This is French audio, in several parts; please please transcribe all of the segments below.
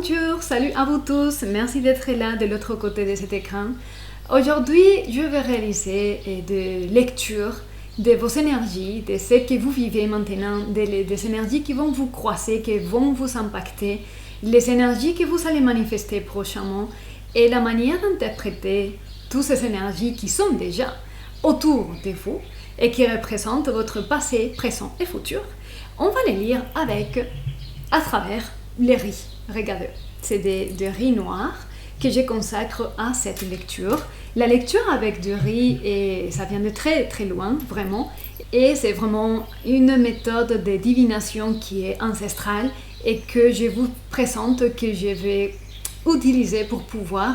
Bonjour, salut à vous tous, merci d'être là de l'autre côté de cet écran. Aujourd'hui, je vais réaliser des lectures de vos énergies, de ce que vous vivez maintenant, des énergies qui vont vous croiser, qui vont vous impacter, les énergies que vous allez manifester prochainement et la manière d'interpréter toutes ces énergies qui sont déjà autour de vous et qui représentent votre passé, présent et futur. On va les lire à travers les riz. Regardez, c'est des riz noirs que je consacre à cette lecture. La lecture avec du riz, et ça vient de très très loin, vraiment. Et c'est vraiment une méthode de divination qui est ancestrale et que je vous présente, que je vais utiliser pour pouvoir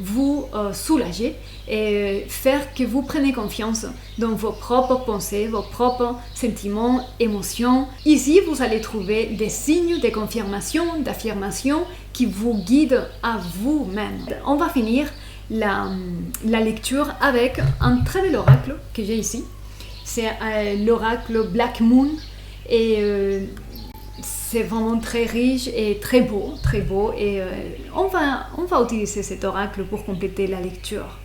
vous soulager et faire que vous preniez confiance dans vos propres pensées, vos propres sentiments, émotions. Ici, vous allez trouver des signes de confirmation, d'affirmation qui vous guident à vous-même. On va finir la lecture avec un très bel oracle que j'ai ici. C'est l'oracle Black Moon et c'est vraiment très riche et très beau et on va utiliser cet oracle pour compléter la lecture.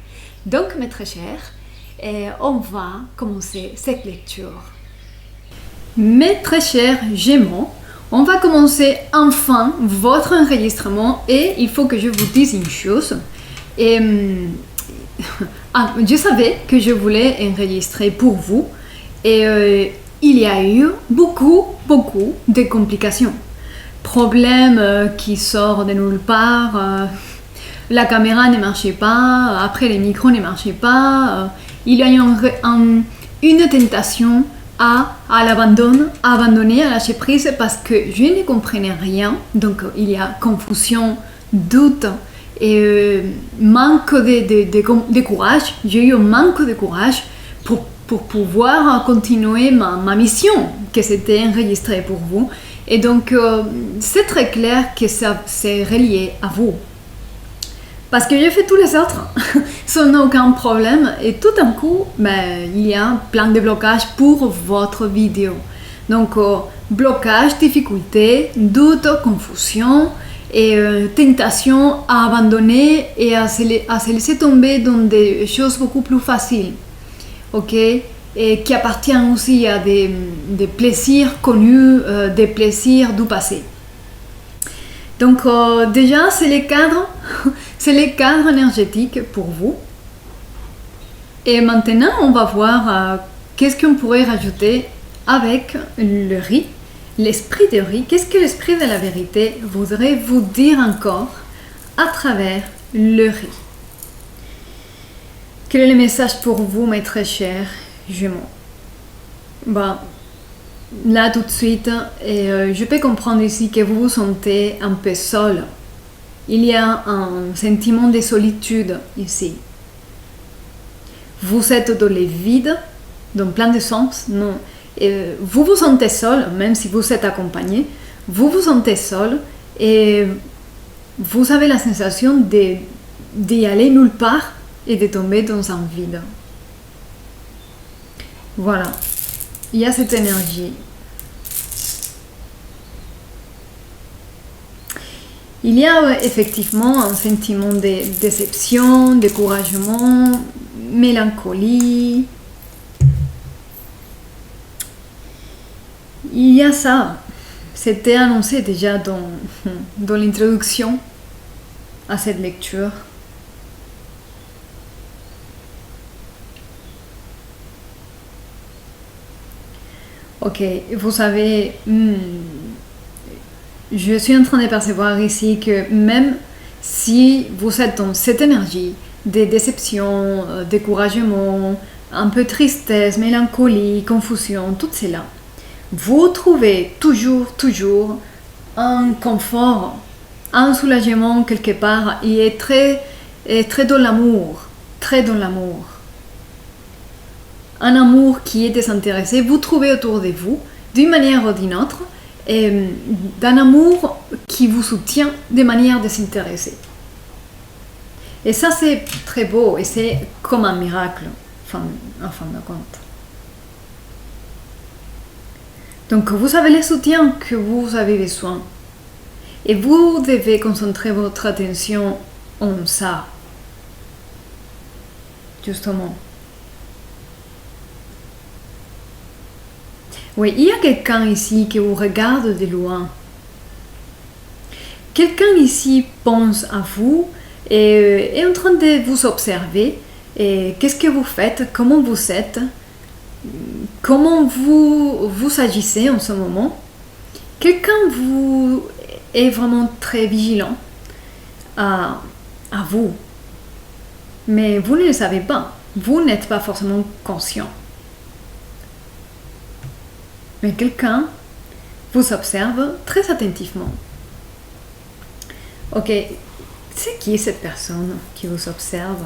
Donc mes très chers, on va commencer cette lecture. Mes très chers Gémeaux, on va commencer enfin votre enregistrement et il faut que je vous dise une chose. Je savais que je voulais enregistrer pour vous et il y a eu beaucoup de complications. Problèmes qui sortent de nulle part, la caméra ne marchait pas, après les micros ne marchaient pas, il y a eu une tentation à abandonner, à lâcher prise parce que je ne comprenais rien. Donc il y a confusion, doute et manque de courage. J'ai eu un manque de courage pour pouvoir continuer ma mission que c'était enregistrée pour vous. Et donc, c'est très clair que ça c'est relié à vous. Parce que j'ai fait tous les autres sans aucun problème. Et tout d'un coup, il y a plein de blocages pour votre vidéo. Donc, blocage, difficulté, doute, confusion et tentation à abandonner et à se laisser tomber dans des choses beaucoup plus faciles. Ok, et qui appartient aussi à des plaisirs connus, des plaisirs du passé. Donc déjà, c'est les cadres énergétiques pour vous. Et maintenant, on va voir qu'est-ce qu'on pourrait rajouter avec le riz, l'esprit de riz. Qu'est-ce que l'esprit de la vérité voudrait vous dire encore à travers le riz? Quel est le message pour vous, mes très chers Gémeaux? Là, tout de suite, je peux comprendre ici que vous vous sentez un peu seul. Il y a un sentiment de solitude ici. Vous êtes dans le vide, dans plein de sens. Non. Vous vous sentez seul, même si vous êtes accompagné. Vous vous sentez seul et vous avez la sensation d'y aller nulle part et de tomber dans un vide. Voilà, il y a cette énergie. Il y a effectivement un sentiment de déception, de découragement, mélancolie. Il y a ça. C'était annoncé déjà dans l'introduction à cette lecture. Ok, vous savez, je suis en train de percevoir ici que même si vous êtes dans cette énergie de déception, découragement, un peu tristesse, mélancolie, confusion, tout cela, vous trouvez toujours un confort, un soulagement quelque part et très dans l'amour, très dans l'amour. Un amour qui est désintéressé, vous trouvez autour de vous, d'une manière ou d'une autre, d'un amour qui vous soutient de manière désintéressée. Et ça, c'est très beau et c'est comme un miracle, en fin de compte. Donc, vous avez le soutien que vous avez besoin. Et vous devez concentrer votre attention en ça. Justement. Oui, il y a quelqu'un ici qui vous regarde de loin. Quelqu'un ici pense à vous et est en train de vous observer. Et qu'est-ce que vous faites? Comment vous êtes? Comment vous agissez en ce moment? Quelqu'un vous est vraiment très vigilant à vous. Mais vous ne le savez pas. Vous n'êtes pas forcément conscient. Mais quelqu'un vous observe très attentivement. Ok, c'est qui cette personne qui vous observe?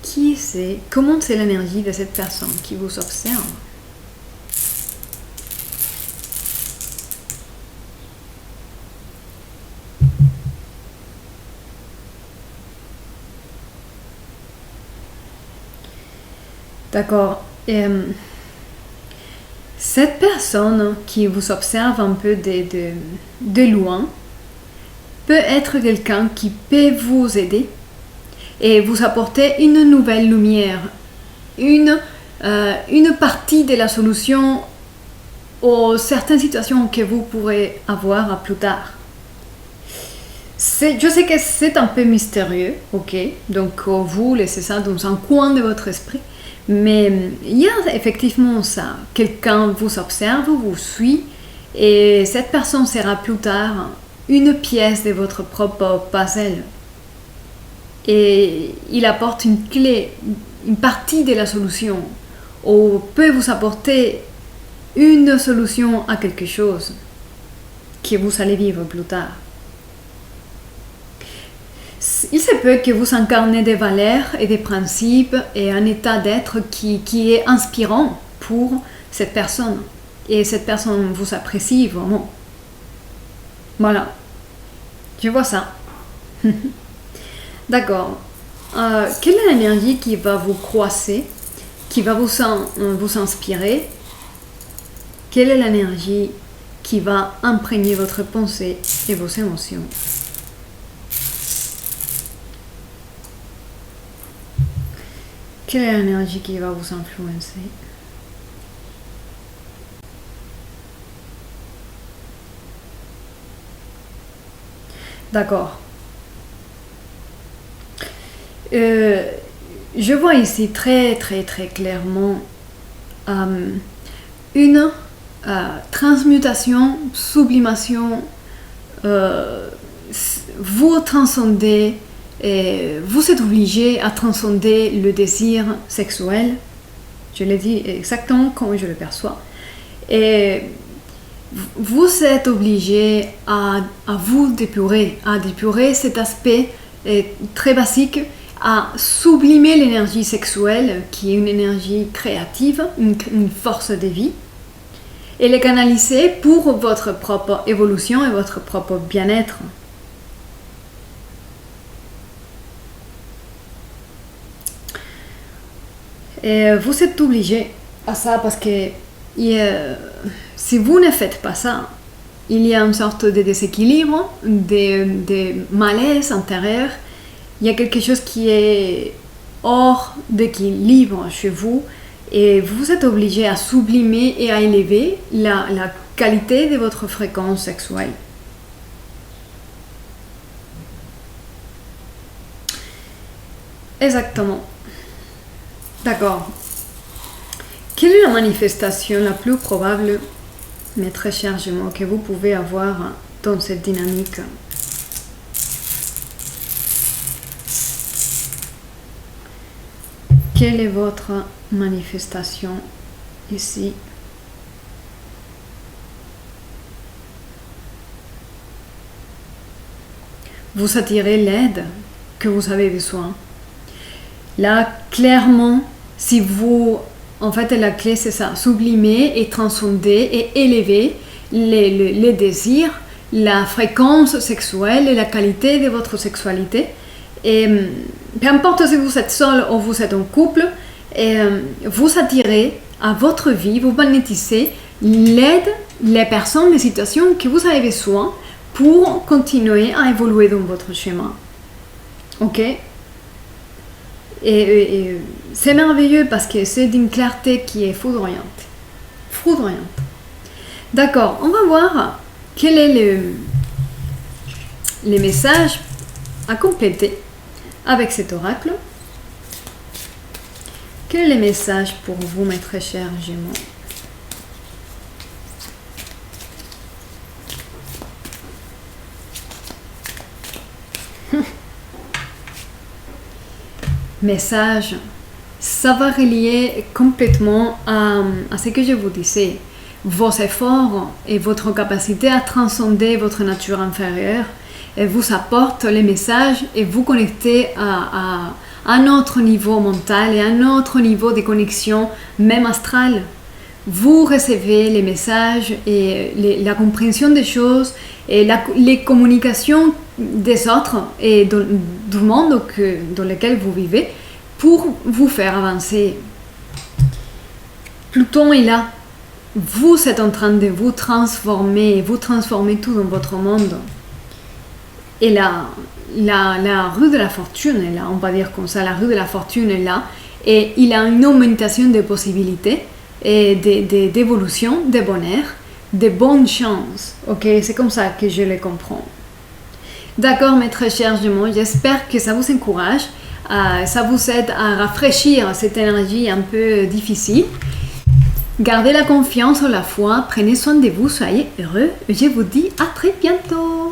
Qui c'est? Comment c'est l'énergie de cette personne qui vous observe? D'accord. Cette personne qui vous observe un peu de loin peut être quelqu'un qui peut vous aider et vous apporter une nouvelle lumière, une partie de la solution aux certaines situations que vous pourrez avoir plus tard. Je sais que c'est un peu mystérieux, ok, donc vous laissez ça dans un coin de votre esprit. Mais il y a effectivement ça. Quelqu'un vous observe, vous suit, et cette personne sera plus tard une pièce de votre propre puzzle. Et il apporte une clé, une partie de la solution, ou peut vous apporter une solution à quelque chose que vous allez vivre plus tard. Il se peut que vous incarnez des valeurs et des principes et un état d'être qui est inspirant pour cette personne. Et cette personne vous apprécie vraiment. Voilà. Je vois ça. D'accord. Quelle est l'énergie qui va vous croiser, qui va vous inspirer? Quelle est l'énergie qui va imprégner votre pensée et vos émotions? Quelle est l'énergie qui va vous influencer? D'accord. Je vois ici très très très clairement une transmutation, sublimation. Vous transcendez. Et vous êtes obligé à transcender le désir sexuel. Je l'ai dit exactement comme je le perçois. Et vous êtes obligé à vous d'épurer, à d'épurer cet aspect très basique, à sublimer l'énergie sexuelle, qui est une énergie créative, une force de vie, et les canaliser pour votre propre évolution et votre propre bien-être. Et vous êtes obligé à ça parce que si vous ne faites pas ça, il y a une sorte de déséquilibre, de malaise intérieur. Il y a quelque chose qui est hors d'équilibre chez vous et vous êtes obligé à sublimer et à élever la qualité de votre fréquence sexuelle. Exactement. D'accord. Quelle est la manifestation la plus probable, mes très chers Gémeaux, que vous pouvez avoir dans cette dynamique? Quelle est votre manifestation ici? Vous attirez l'aide que vous avez besoin. Là, clairement, si vous, en fait, la clé c'est ça, sublimer et transcender et élever les désirs, la fréquence sexuelle et la qualité de votre sexualité. Et peu importe si vous êtes seul ou vous êtes en couple, vous attirez à votre vie, vous magnétisez l'aide, les personnes, les situations que vous avez besoin pour continuer à évoluer dans votre chemin. Ok? Et c'est merveilleux parce que c'est d'une clarté qui est foudroyante. Foudroyante. D'accord, on va voir quel est les messages à compléter avec cet oracle. Quel est le message pour vous, mes très chers Gémeaux? Message, ça va relier complètement à ce que je vous disais. Vos efforts et votre capacité à transcender votre nature inférieure et vous apporte les messages et vous connectez à un autre niveau mental et un autre niveau de connexion, même astrale. Vous recevez les messages et la compréhension des choses et les communications des autres et du monde dans lequel vous vivez pour vous faire avancer. Pluton est là. Vous êtes en train de vous transformez tout dans votre monde. Et la rue de la fortune est là, on va dire comme ça, la rue de la fortune est là. Et il a une augmentation de possibilités et d'évolution, de bonheur, de bonnes chances. Ok, c'est comme ça que je le comprends. D'accord, mes très chers Gémeaux, j'espère que ça vous encourage, ça vous aide à rafraîchir cette énergie un peu difficile. Gardez la confiance, la foi, prenez soin de vous, soyez heureux. Je vous dis à très bientôt.